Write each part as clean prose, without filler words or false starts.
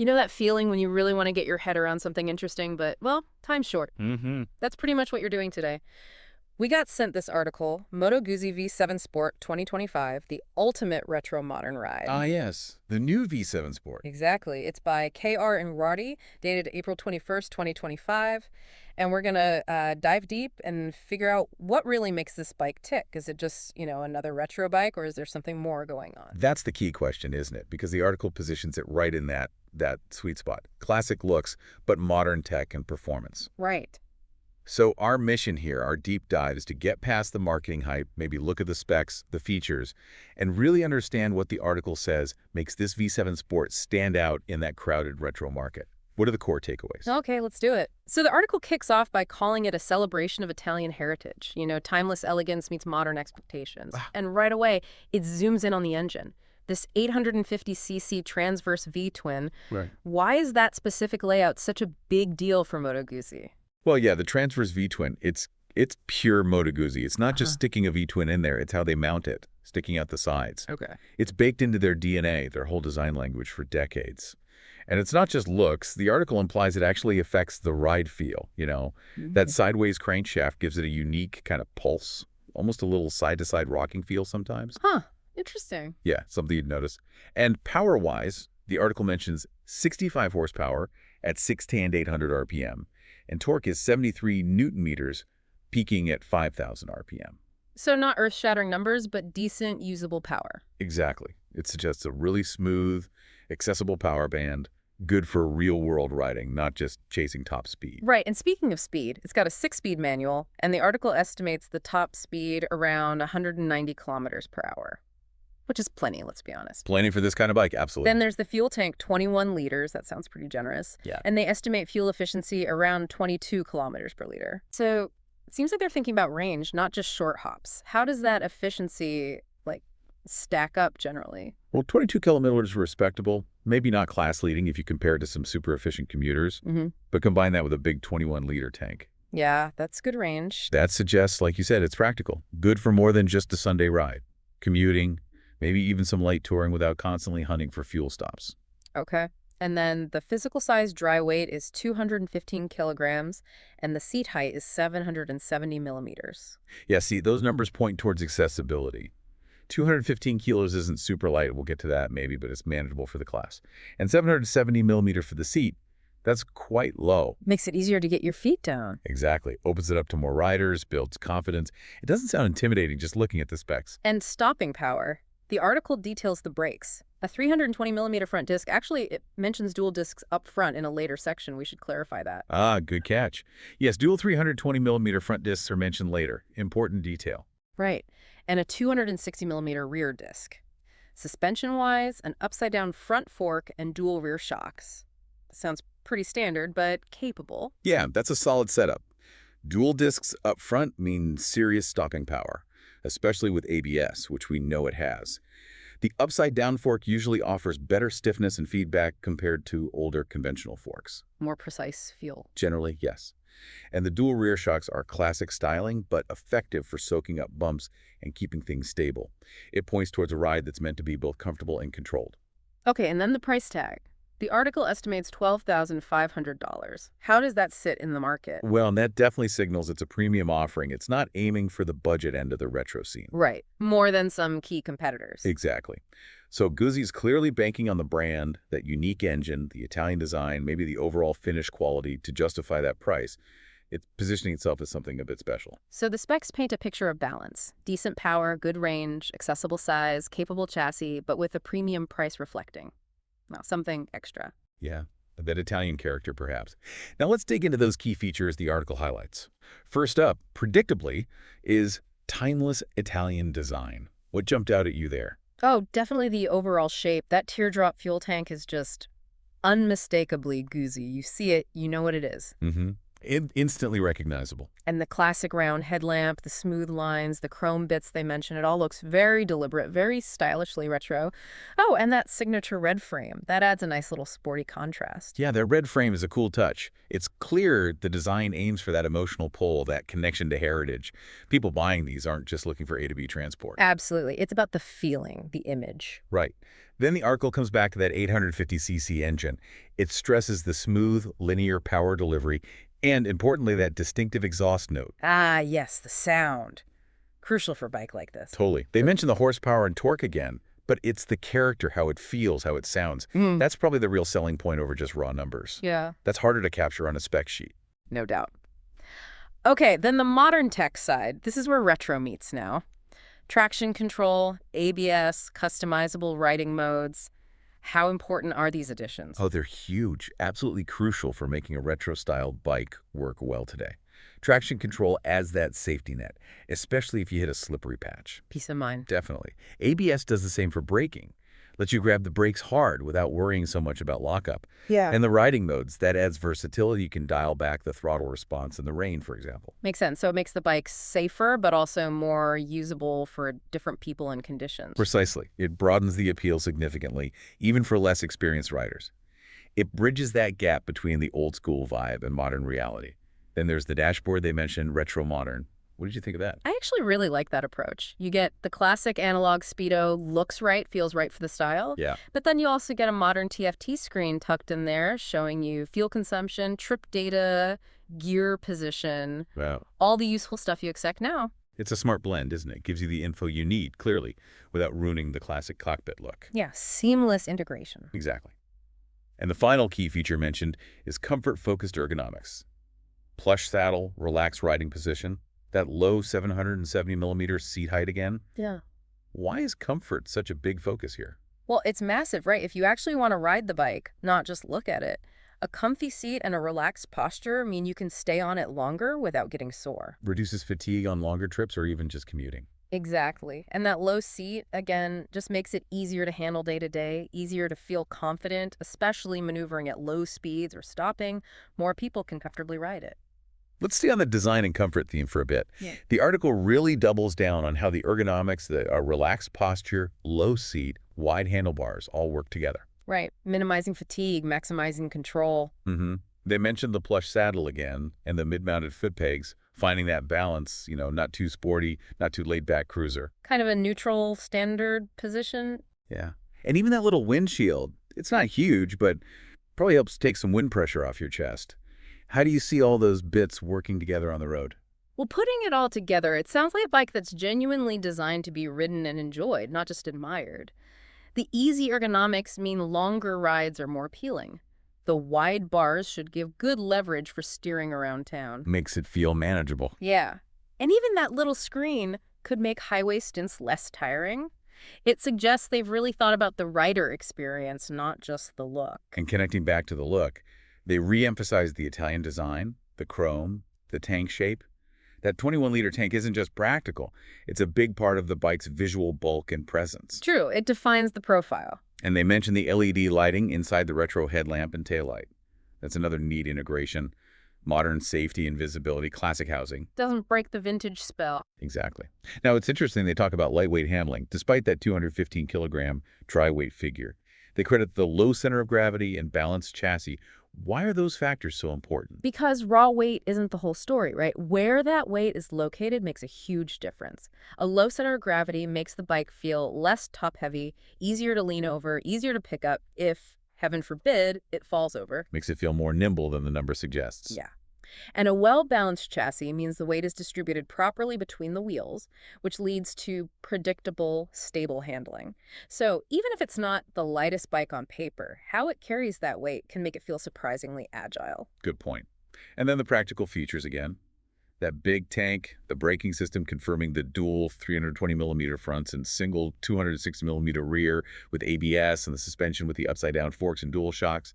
You know that feeling when you really want to get your head around something interesting, but, well, time's short. Mm-hmm. That's pretty much what you're doing today. We got sent this article, Moto Guzzi V7 Sport 2025, the ultimate retro modern ride. Ah, yes. The new V7 Sport. Exactly. It's by K.R. and Roddy, dated April 21st, 2025. And we're going to dive deep and figure out what really makes this bike tick. Is it just, another retro bike, or is there something more going on? That's the key question, isn't it? Because the article positions it right in that sweet spot. Classic looks, but modern tech and performance. Right. So our mission here, our deep dive, is to get past the marketing hype, maybe look at the specs, the features, and really understand what the article says makes this V7 Sport stand out in that crowded retro market. What are the core takeaways? Okay, let's do it. So the article kicks off by calling it a celebration of Italian heritage. Timeless elegance meets modern expectations. And right away, it zooms in on the engine. This 850cc transverse V-twin. Right. Why is that specific layout such a big deal for Moto Guzzi? Well, yeah, the transverse V-twin, it's pure Moto Guzzi. It's not just sticking a V-twin in there. It's how they mount it, sticking out the sides. Okay. It's baked into their DNA, their whole design language for decades. And it's not just looks. The article implies it actually affects the ride feel, That sideways crankshaft gives it a unique kind of pulse, almost a little side-to-side rocking feel sometimes. Huh. Interesting. Yeah, something you'd notice. And power-wise, the article mentions 65 horsepower at 610, 800 RPM. And torque is 73 newton meters, peaking at 5,000 RPM. So not earth-shattering numbers, but decent usable power. Exactly. It suggests a really smooth, accessible power band, good for real-world riding, not just chasing top speed. Right, and speaking of speed, it's got a 6-speed manual, and the article estimates the top speed around 190 kilometers per hour, which is plenty, let's be honest. Plenty for this kind of bike, absolutely. Then there's the fuel tank, 21 liters. That sounds pretty generous. Yeah. And they estimate fuel efficiency around 22 kilometers per liter. So it seems like they're thinking about range, not just short hops. How does that efficiency, stack up generally? Well, 22 kilometers is respectable. Maybe not class-leading if you compare it to some super efficient commuters, but combine that with a big 21-liter tank. Yeah, that's good range. That suggests, like you said, it's practical. Good for more than just a Sunday ride. Commuting, maybe even some light touring without constantly hunting for fuel stops. Okay. And then the physical size dry weight is 215 kilograms, and the seat height is 770 millimeters. Yeah, see, those numbers point towards accessibility. 215 kilos isn't super light. We'll get to that maybe, but it's manageable for the class. And 770 millimeter for the seat, that's quite low. Makes it easier to get your feet down. Exactly. Opens it up to more riders, builds confidence. It doesn't sound intimidating just looking at the specs. And stopping power. The article details the brakes. A 320 millimeter front disc. Actually, it mentions dual discs up front in a later section. We should clarify that. Ah, good catch. Yes, dual 320 millimeter front discs are mentioned later. Important detail. Right. And a 260 millimeter rear disc. Suspension-wise, an upside-down front fork and dual rear shocks. Sounds pretty standard, but capable. Yeah, that's a solid setup. Dual discs up front mean serious stopping power, especially with ABS, which we know it has. The upside-down fork usually offers better stiffness and feedback compared to older conventional forks. More precise feel. Generally, yes. And the dual rear shocks are classic styling, but effective for soaking up bumps and keeping things stable. It points towards a ride that's meant to be both comfortable and controlled. Okay, and then the price tag. The article estimates $12,500. How does that sit in the market? Well, and that definitely signals it's a premium offering. It's not aiming for the budget end of the retro scene. Right. More than some key competitors. Exactly. So Guzzi's clearly banking on the brand, that unique engine, the Italian design, maybe the overall finish quality to justify that price. It's positioning itself as something a bit special. So the specs paint a picture of balance. Decent power, good range, accessible size, capable chassis, but with a premium price reflecting. Well, something extra. Yeah, a bit Italian character perhaps. Now let's dig into those key features the article highlights. First up, predictably, is timeless Italian design. What jumped out at you there? Oh, definitely the overall shape. That teardrop fuel tank is just unmistakably Guzzi. You see it, you know what it is. Instantly recognizable. And the classic round headlamp, the smooth lines, the chrome bits they mention, it all looks very deliberate, very stylishly retro. Oh, and that signature red frame. That adds a nice little sporty contrast. Yeah, that red frame is a cool touch. It's clear the design aims for that emotional pull, that connection to heritage. People buying these aren't just looking for A to B transport. Absolutely. It's about the feeling, the image. Right. Then the article comes back to that 850cc engine. It stresses the smooth, linear power delivery and, importantly, that distinctive exhaust note. Ah, yes, the sound. Crucial for a bike like this. Totally. They mention the horsepower and torque again, but it's the character, how it feels, how it sounds. That's probably the real selling point over just raw numbers. Yeah. That's harder to capture on a spec sheet. No doubt. Okay, then the modern tech side. This is where retro meets now. Traction control, ABS, customizable riding modes. How important are these additions? Oh, they're huge, absolutely crucial for making a retro-style bike work well today. Traction control adds that safety net, especially if you hit a slippery patch. Peace of mind. Definitely. ABS does the same for braking. Lets you grab the brakes hard without worrying so much about lockup. Yeah. And the riding modes, that adds versatility. You can dial back the throttle response in the rain, for example. Makes sense. So it makes the bike safer, but also more usable for different people and conditions. Precisely. It broadens the appeal significantly, even for less experienced riders. It bridges that gap between the old-school vibe and modern reality. Then there's the dashboard they mentioned, retro-modern. What did you think of that? I actually really like that approach. You get the classic analog speedo, looks right, feels right for the style. Yeah. But then you also get a modern TFT screen tucked in there showing you fuel consumption, trip data, gear position, Wow. all the useful stuff you expect now. It's a smart blend, isn't it? Gives you the info you need, clearly, without ruining the classic cockpit look. Yeah, seamless integration. Exactly. And the final key feature mentioned is comfort-focused ergonomics. Plush saddle, relaxed riding position, that low 770mm seat height again. Yeah. Why is comfort such a big focus here? Well, it's massive, right? If you actually want to ride the bike, not just look at it, a comfy seat and a relaxed posture mean you can stay on it longer without getting sore. Reduces fatigue on longer trips or even just commuting. Exactly. And that low seat, again, just makes it easier to handle day to day, easier to feel confident, especially maneuvering at low speeds or stopping. More people can comfortably ride it. Let's stay on the design and comfort theme for a bit. Yeah. The article really doubles down on how the ergonomics, the relaxed posture, low seat, wide handlebars all work together. Right. Minimizing fatigue, maximizing control. They mentioned the plush saddle again and the mid-mounted foot pegs, finding that balance, not too sporty, not too laid-back cruiser. Kind of a neutral standard position. Yeah. And even that little windshield, it's not huge, but probably helps take some wind pressure off your chest. How do you see all those bits working together on the road? Well, putting it all together, it sounds like a bike that's genuinely designed to be ridden and enjoyed, not just admired. The easy ergonomics mean longer rides are more appealing. The wide bars should give good leverage for steering around town. Makes it feel manageable. Yeah. And even that little screen could make highway stints less tiring. It suggests they've really thought about the rider experience, not just the look. And connecting back to the look, they re-emphasize the Italian design, the chrome, the tank shape. That 21-liter tank isn't just practical. It's a big part of the bike's visual bulk and presence. True, it defines the profile. And they mention the LED lighting inside the retro headlamp and taillight. That's another neat integration. Modern safety and visibility, classic housing. Doesn't break the vintage spell. Exactly. Now, it's interesting they talk about lightweight handling, despite that 215-kilogram dry-weight figure. They credit the low center of gravity and balanced chassis. Why are those factors so important? Because raw weight isn't the whole story, right? Where that weight is located makes a huge difference. A low center of gravity makes the bike feel less top-heavy, easier to lean over, easier to pick up if, heaven forbid, it falls over. Makes it feel more nimble than the number suggests. Yeah. And a well-balanced chassis means the weight is distributed properly between the wheels, which leads to predictable, stable handling. So even if it's not the lightest bike on paper, how it carries that weight can make it feel surprisingly agile. Good point. And then the practical features again. That big tank, the braking system confirming the dual 320mm fronts and single 260mm rear with ABS, and the suspension with the upside-down forks and dual shocks.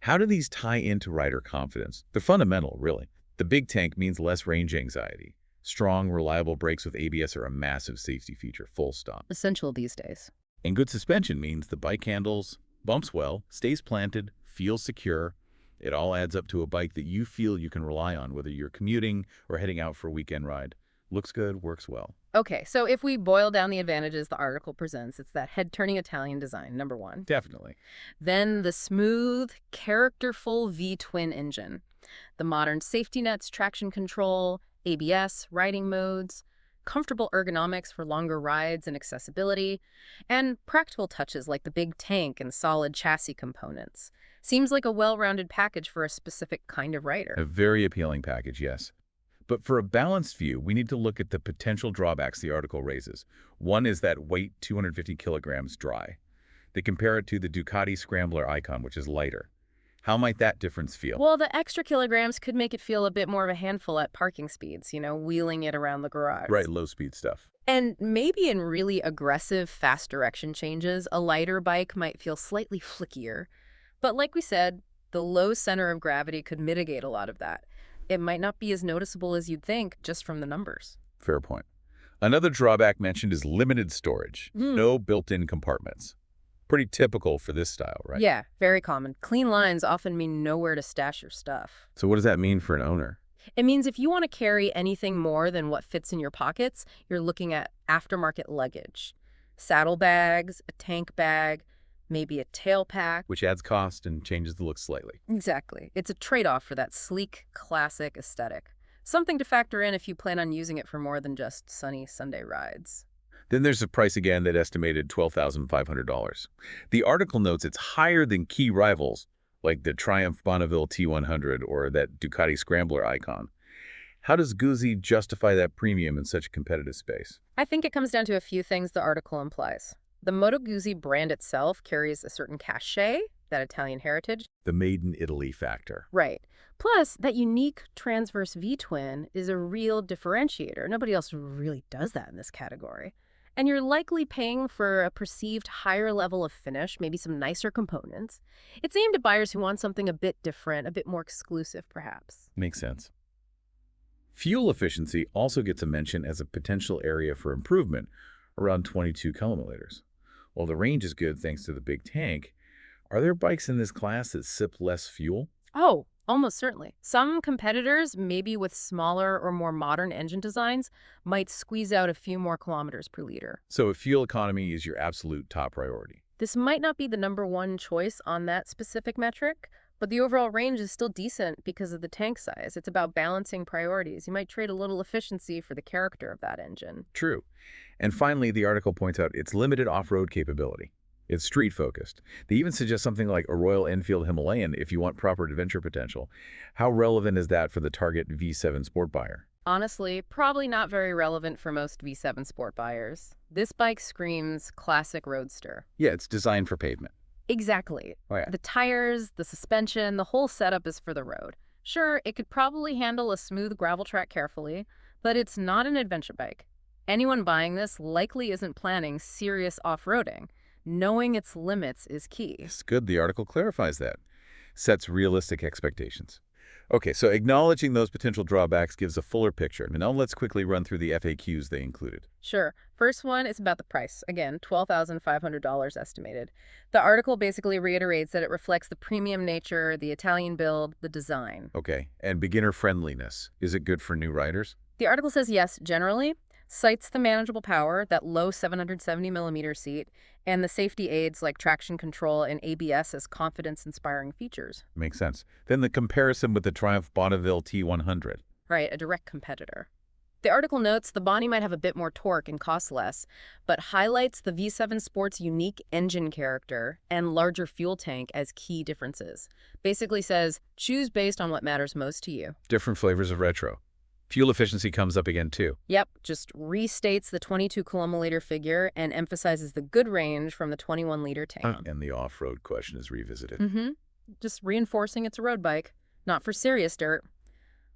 How do these tie into rider confidence? They're fundamental, really. The big tank means less range anxiety. Strong, reliable brakes with ABS are a massive safety feature, full stop. Essential these days. And good suspension means the bike handles, bumps well, stays planted, feels secure. It all adds up to a bike that you feel you can rely on, whether you're commuting or heading out for a weekend ride. Looks good, works well. Okay, so if we boil down the advantages the article presents, it's that head-turning Italian design, number one. Definitely. Then the smooth, characterful V-twin engine. The modern safety nets, traction control, ABS, riding modes, comfortable ergonomics for longer rides and accessibility, and practical touches like the big tank and solid chassis components. Seems like a well-rounded package for a specific kind of rider. A very appealing package, yes. But for a balanced view, we need to look at the potential drawbacks the article raises. One is that weight, 250 kilograms dry. They compare it to the Ducati Scrambler Icon, which is lighter. How might that difference feel? Well, the extra kilograms could make it feel a bit more of a handful at parking speeds, wheeling it around the garage. Right, low-speed stuff. And maybe in really aggressive, fast direction changes, a lighter bike might feel slightly flickier. But like we said, the low center of gravity could mitigate a lot of that. It might not be as noticeable as you'd think just from the numbers. Fair point. Another drawback mentioned is limited storage. No built-in compartments. Pretty typical for this style, right? Yeah, very common. Clean lines often mean nowhere to stash your stuff. So what does that mean for an owner? It means if you want to carry anything more than what fits in your pockets, you're looking at aftermarket luggage. Saddlebags, a tank bag, maybe a tail pack. Which adds cost and changes the look slightly. Exactly. It's a trade-off for that sleek, classic aesthetic. Something to factor in if you plan on using it for more than just sunny Sunday rides. Then there's the price again that estimated $12,500. The article notes it's higher than key rivals, like the Triumph Bonneville T100 or that Ducati Scrambler Icon. How does Guzzi justify that premium in such a competitive space? I think it comes down to a few things the article implies. The Moto Guzzi brand itself carries a certain cachet, that Italian heritage. The made in Italy factor. Right. Plus, that unique transverse V-twin is a real differentiator. Nobody else really does that in this category. And you're likely paying for a perceived higher level of finish, maybe some nicer components. It's aimed at buyers who want something a bit different, a bit more exclusive, perhaps. Makes sense. Fuel efficiency also gets a mention as a potential area for improvement, around 22 kilometers. While the range is good thanks to the big tank, are there bikes in this class that sip less fuel? Oh, almost certainly. Some competitors, maybe with smaller or more modern engine designs, might squeeze out a few more kilometers per liter. So if fuel economy is your absolute top priority. This might not be the number one choice on that specific metric, but the overall range is still decent because of the tank size. It's about balancing priorities. You might trade a little efficiency for the character of that engine. True. And finally, the article points out its limited off-road capability. It's street-focused. They even suggest something like a Royal Enfield Himalayan if you want proper adventure potential. How relevant is that for the target V7 Sport buyer? Honestly, probably not very relevant for most V7 Sport buyers. This bike screams classic roadster. Yeah, it's designed for pavement. Exactly. Oh, yeah. The tires, the suspension, the whole setup is for the road. Sure, it could probably handle a smooth gravel track carefully, but it's not an adventure bike. Anyone buying this likely isn't planning serious off-roading. Knowing its limits is key. It's good the article clarifies that. Sets realistic expectations. Okay, so acknowledging those potential drawbacks gives a fuller picture. Now let's quickly run through the FAQs they included. Sure. First one is about the price. Again, $12,500 estimated. The article basically reiterates that it reflects the premium nature, the Italian build, the design. Okay, and beginner friendliness. Is it good for new riders? The article says yes, generally. Cites the manageable power, that low 770mm seat, and the safety aids like traction control and ABS as confidence-inspiring features. Makes sense. Then the comparison with the Triumph Bonneville T100. Right, a direct competitor. The article notes the body might have a bit more torque and cost less, but highlights the V7 Sport's unique engine character and larger fuel tank as key differences. Basically says, choose based on what matters most to you. Different flavors of retro. Fuel efficiency comes up again too. Yep, just restates the 22 kilometer figure and emphasizes the good range from the 21-liter tank. And the off-road question is revisited. Just reinforcing it's a road bike, not for serious dirt.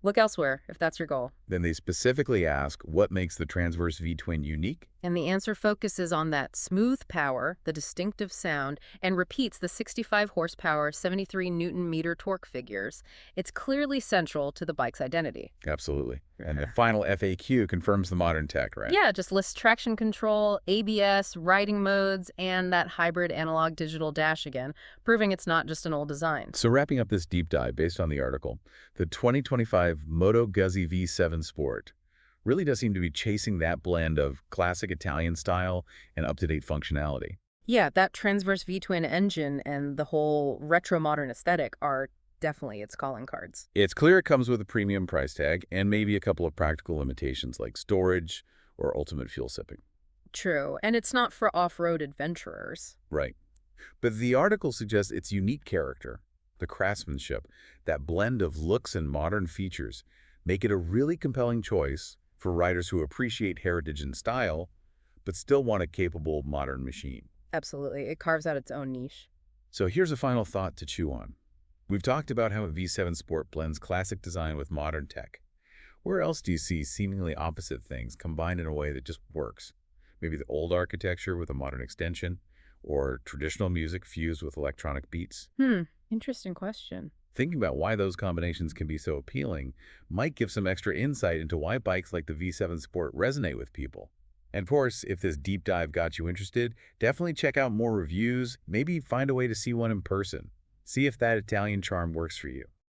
Look elsewhere if that's your goal. Then they specifically ask what makes the transverse V-twin unique. And the answer focuses on that smooth power, the distinctive sound, and repeats the 65 horsepower, 73 Newton meter torque figures. It's clearly central to the bike's identity. Absolutely. And the final FAQ confirms the modern tech, right? Yeah, just lists traction control, ABS, riding modes, and that hybrid analog digital dash again, proving it's not just an old design. So wrapping up this deep dive based on the article, the 2025 Moto Guzzi V7 Sport really does seem to be chasing that blend of classic Italian style and up-to-date functionality. Yeah, that transverse V-twin engine and the whole retro-modern aesthetic are definitely its calling cards. It's clear it comes with a premium price tag and maybe a couple of practical limitations like storage or ultimate fuel sipping. True, and it's not for off-road adventurers. Right. But the article suggests its unique character, the craftsmanship, that blend of looks and modern features make it a really compelling choice for riders who appreciate heritage and style, but still want a capable modern machine. Absolutely, it carves out its own niche. So here's a final thought to chew on. We've talked about how a V7 Sport blends classic design with modern tech. Where else do you see seemingly opposite things combined in a way that just works? Maybe the old architecture with a modern extension, or traditional music fused with electronic beats? Interesting question. Thinking about why those combinations can be so appealing might give some extra insight into why bikes like the V7 Sport resonate with people. And of course, if this deep dive got you interested, definitely check out more reviews, maybe find a way to see one in person. See if that Italian charm works for you.